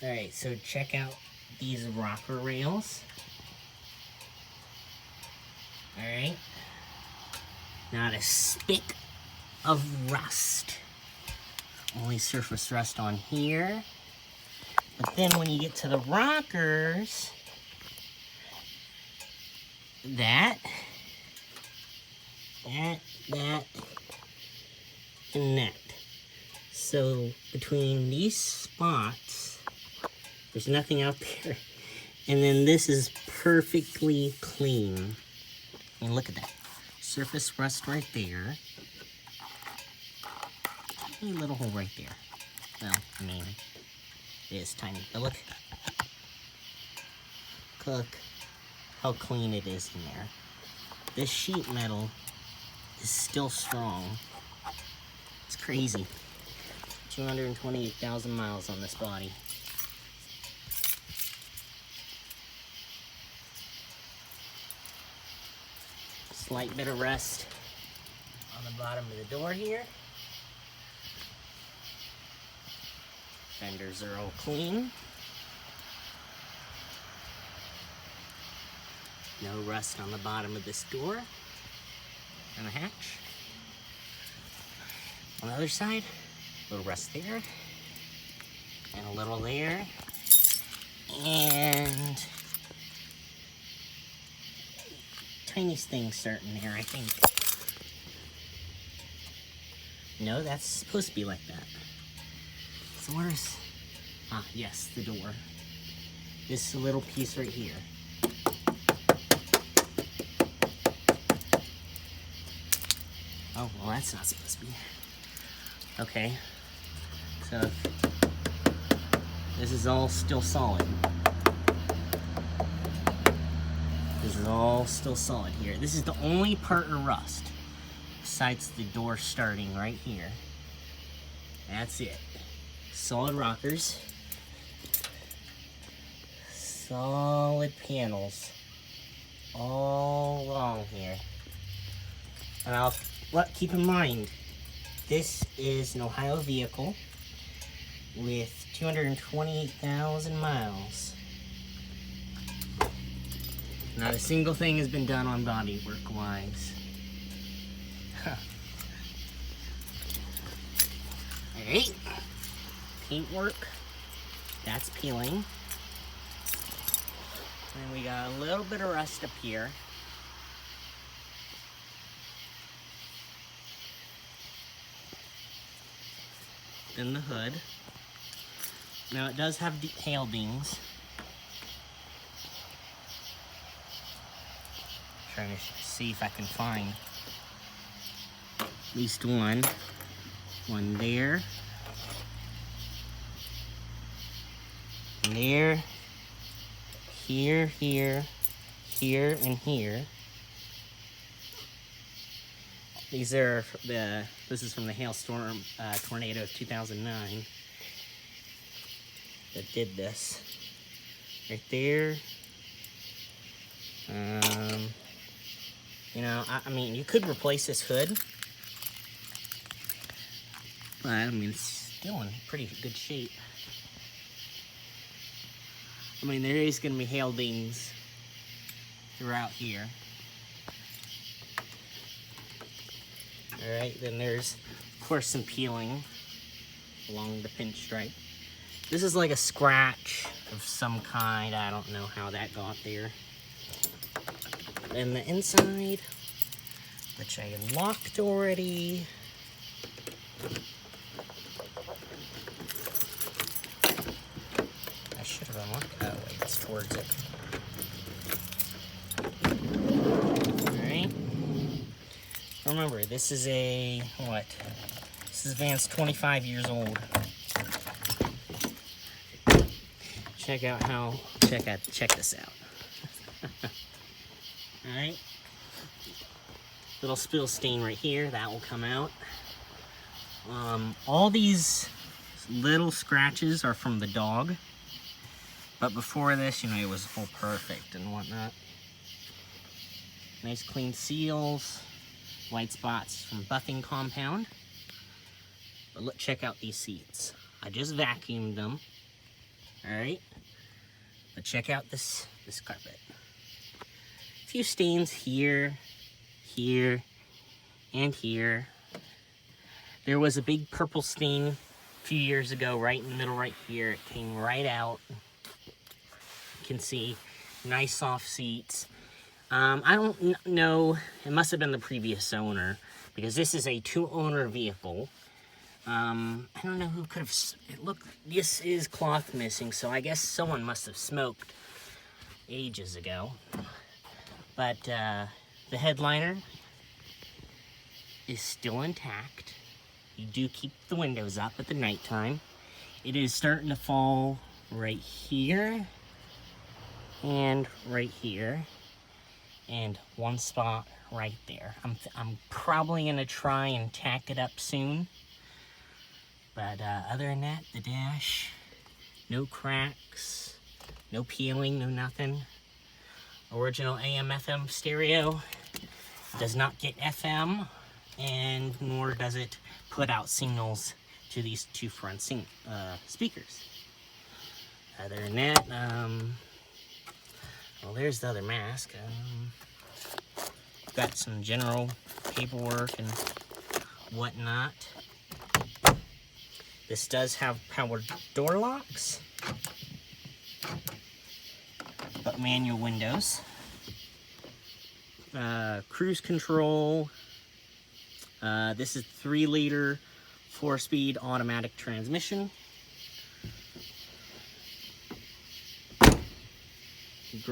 Alright, so check out these rocker rails. Alright. Not a speck of rust. Only surface rust on here. But then when you get to the rockers, that, and that. So between these spots, there's nothing out there. And then this is perfectly clean. And look at that. Surface rust right there. Tiny little hole right there. Well, I mean, it is tiny, but look. Look how clean it is in there. This sheet metal is still strong. It's crazy. 228,000 miles on this body. Slight bit of rust on the bottom of the door here. Fenders are all clean. No rust on the bottom of this door and the hatch. On the other side, a little rust there, and a little there, and tiniest thing starting there, I think. No, that's supposed to be like that. So where's, yes, the door. This little piece right here. Oh, well, that's not supposed to be. Okay, so this is all still solid. This is all still solid here. This is the only part of rust, besides the door starting right here. That's it. Solid rockers. Solid panels. All along here. And keep in mind, this is an Ohio vehicle with 228,000 miles. Not a single thing has been done on bodywork wise. Alright, paint work, that's peeling. And we got a little bit of rust up here. In the hood. Now it does have hail dings. Trying to see if I can find at least one. One there. There. Here, here, here, and here. These are this is from the hailstorm tornado of 2009 that did this. Right there. You know, I mean, you could replace this hood, but I mean, it's still in pretty good shape. I mean, there is going to be hail dings throughout here. Alright, then there's, of course, some peeling along the pinstripe. This is like a scratch of some kind. I don't know how that got there. Then the inside, which I unlocked already. I should have unlocked that way. It's towards it. Remember, this is a, what? This is van's 25 years old. Check this out. Alright. Little spill stain right here, that will come out. All these little scratches are from the dog. But before this, you know, it was all perfect and whatnot. Nice clean seals. White spots from buffing compound. But check out these seats. I just vacuumed them. All right, but check out this carpet. A few stains here, here, and here. There was a big purple stain a few years ago, right in the middle, right here. It came right out. You can see nice soft seats. I don't know, it must have been the previous owner, because this is a 2-owner vehicle. I don't know who could have, this is cloth missing, so I guess someone must have smoked ages ago. But the headliner is still intact. You do keep the windows up at the nighttime. It is starting to fall right here and right here, and one spot right there. I'm probably gonna try and tack it up soon. But other than that, the dash, no cracks, no peeling, no nothing. Original AM/FM stereo, does not get FM, and nor does it put out signals to these 2 front speakers. Other than that, well, there's the other mask. Got some general paperwork and whatnot. This does have power door locks, but manual windows. Cruise control. This is 3-liter, 4-speed automatic transmission.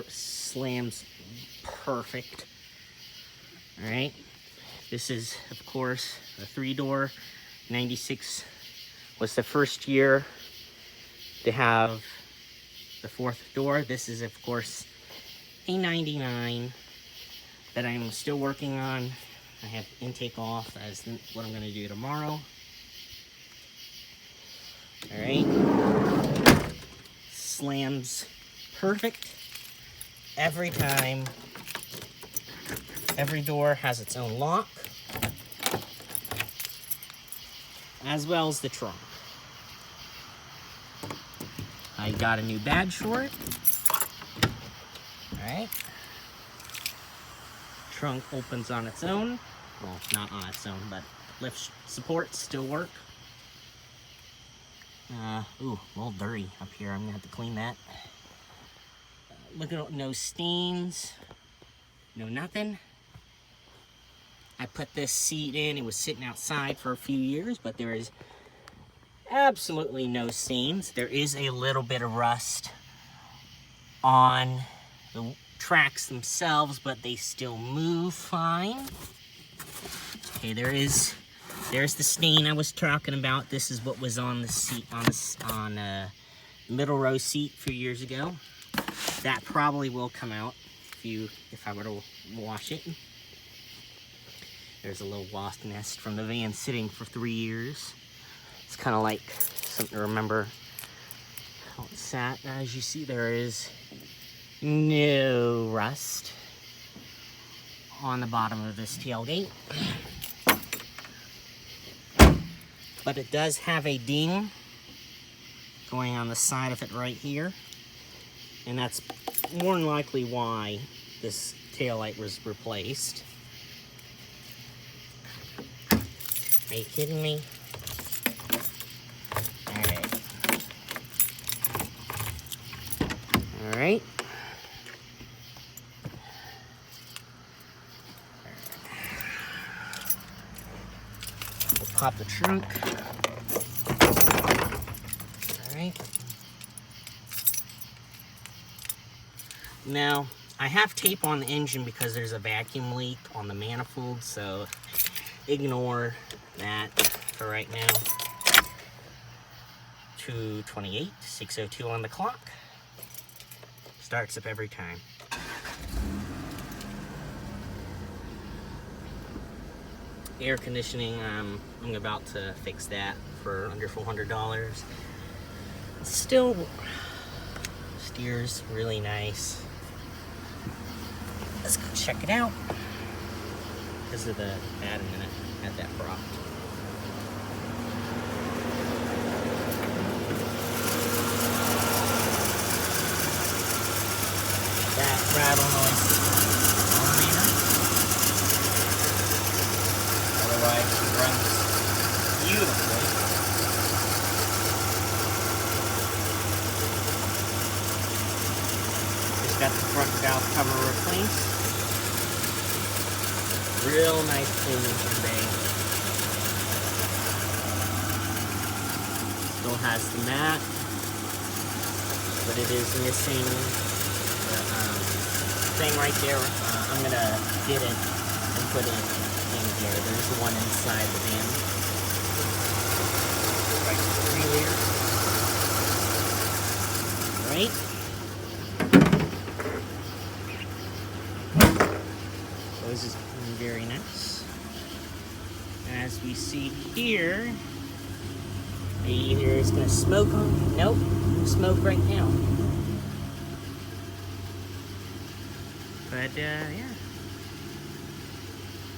Slams perfect. All right. This is, of course, a 3-door. 96 was the first year to have the 4th door. This is, of course, a 99 that I'm still working on. I have intake off as what I'm going to do tomorrow. All right. Slams perfect every time. Every door has its own lock, as well as the trunk. I got a new badge for it. All right. Trunk opens on its own. Well, not on its own, but lift supports still work. Ooh, a little dirty up here. I'm gonna have to clean that. Look at no stains, no nothing. I put this seat in. It was sitting outside for a few years, but there is absolutely no stains. There is a little bit of rust on the tracks themselves, but they still move fine. Okay, there's the stain I was talking about. This is what was on the seat, on the middle row seat a few years ago. That probably will come out if I were to wash it. There's a little wasp nest from the van sitting for 3 years. It's kind of like something to remember how it sat. As you see, there is no rust on the bottom of this tailgate. But it does have a ding going on the side of it right here. And that's more than likely why this taillight was replaced. Are you kidding me? Alright. Alright. We'll pop the trunk. Alright. Now, I have tape on the engine because there's a vacuum leak on the manifold, so ignore that for right now. 2:28, 6:02 on the clock. Starts up every time. Air conditioning, I'm about to fix that for under $400. Still steers really nice. Let's go check it out. Because of the bad a minute at that prop. idle noise on there. Otherwise, she runs beautifully. Just got the front valve cover replaced. Real nice clean today. Still has the mat, but it is missing the thing right there. I'm gonna get it and put it in here. There's the one inside the van. Right, 3 liters. Right. Those is very nice. As we see here, either it's gonna smoke on. Nope, smoke right now. But yeah,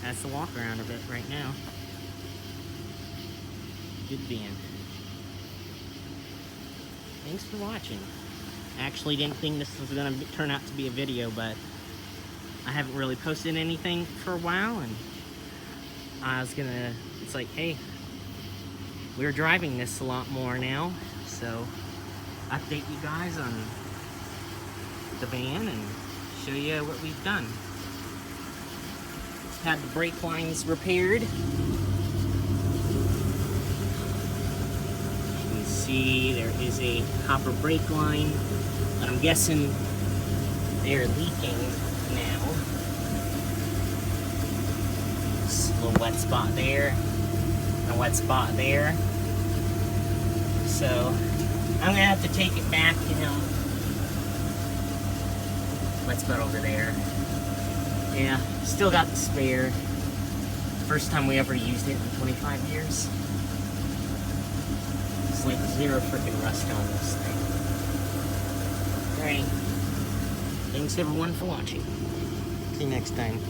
that's the walk around of it right now. Good van. Thanks for watching. Actually, didn't think this was gonna turn out to be a video, but I haven't really posted anything for a while, and I was gonna. It's like, hey, we're driving this a lot more now, so update you guys on the van and show you what we've done. Had the brake lines repaired. You can see there is a copper brake line, but I'm guessing they're leaking now. Just a little wet spot there, and a wet spot there. So I'm gonna have to take it back, you know. Wet spot over there. Yeah, still got the spare. First time we ever used it in 25 years. It's like 0 freaking rust on this thing. Alright. Thanks everyone for watching. See you next time.